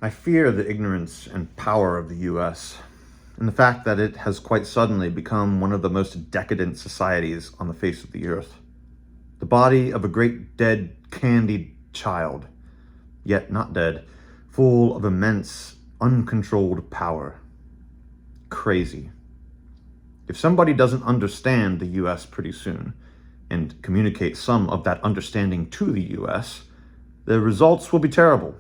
I fear the ignorance and power of the US, and the fact that it has quite suddenly become one of the most decadent societies on the face of the earth. The body of a great dead, candied child, yet not dead, full of immense, uncontrolled power. Crazy. If somebody doesn't understand the US pretty soon, and communicate some of that understanding to the US, the results will be terrible.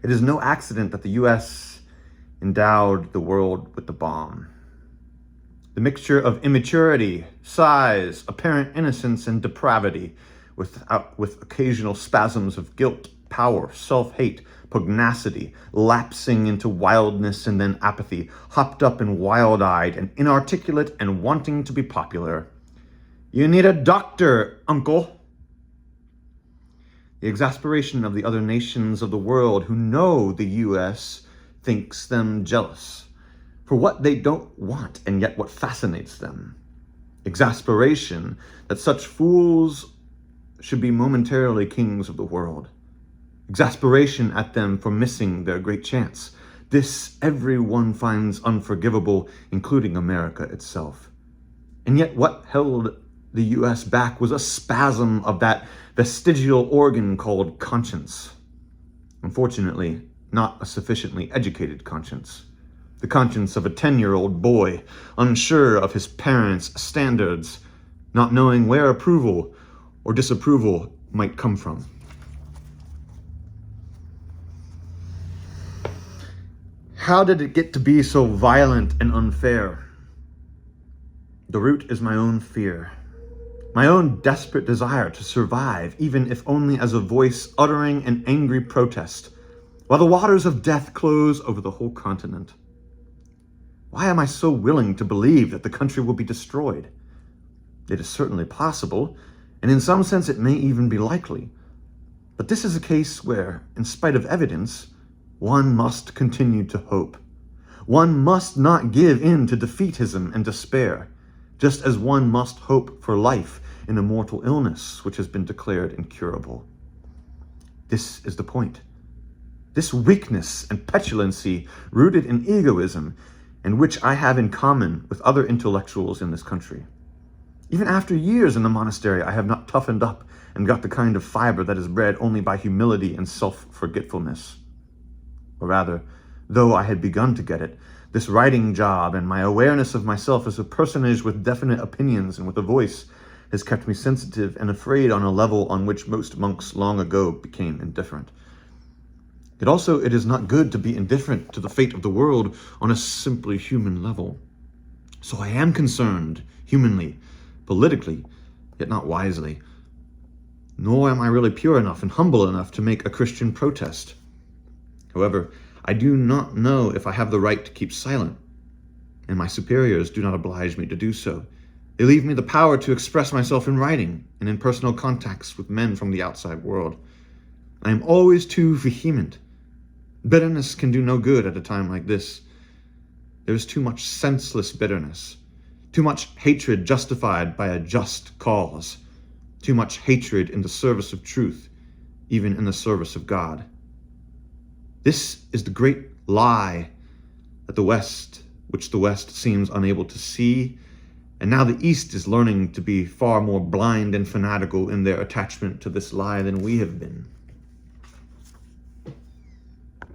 It is no accident that the US endowed the world with the bomb. The mixture of immaturity, size, apparent innocence, and depravity, with occasional spasms of guilt, power, self-hate, pugnacity, lapsing into wildness and then apathy, hopped up and wild-eyed and inarticulate and wanting to be popular. You need a doctor, uncle. The exasperation of the other nations of the world who know the US thinks them jealous for what they don't want and yet what fascinates them. Exasperation that such fools should be momentarily kings of the world. Exasperation at them for missing their great chance. This everyone finds unforgivable, including America itself. And yet what held the US back was a spasm of that vestigial organ called conscience. Unfortunately, not a sufficiently educated conscience. The conscience of a 10-year-old boy, unsure of his parents' standards, not knowing where approval or disapproval might come from. How did it get to be so violent and unfair? The root is my own fear. My own desperate desire to survive, even if only as a voice uttering an angry protest, while the waters of death close over the whole continent. Why am I so willing to believe that the country will be destroyed? It is certainly possible, and in some sense it may even be likely. But this is a case where, in spite of evidence, one must continue to hope. One must not give in to defeatism and despair, just as one must hope for life in a mortal illness which has been declared incurable. This is the point. This weakness and petulancy rooted in egoism, and which I have in common with other intellectuals in this country. Even after years in the monastery, I have not toughened up and got the kind of fiber that is bred only by humility and self-forgetfulness. Or rather, though I had begun to get it, this writing job and my awareness of myself as a personage with definite opinions and with a voice has kept me sensitive and afraid on a level on which most monks long ago became indifferent. It is not good to be indifferent to the fate of the world on a simply human level. So I am concerned, humanly, politically, yet not wisely. Nor am I really pure enough and humble enough to make a Christian protest. However, I do not know if I have the right to keep silent, and my superiors do not oblige me to do so. They leave me the power to express myself in writing and in personal contacts with men from the outside world. I am always too vehement. Bitterness can do no good at a time like this. There is too much senseless bitterness, too much hatred justified by a just cause, too much hatred in the service of truth, even in the service of God. This is the great lie that which the West seems unable to see, and now the East is learning to be far more blind and fanatical in their attachment to this lie than we have been.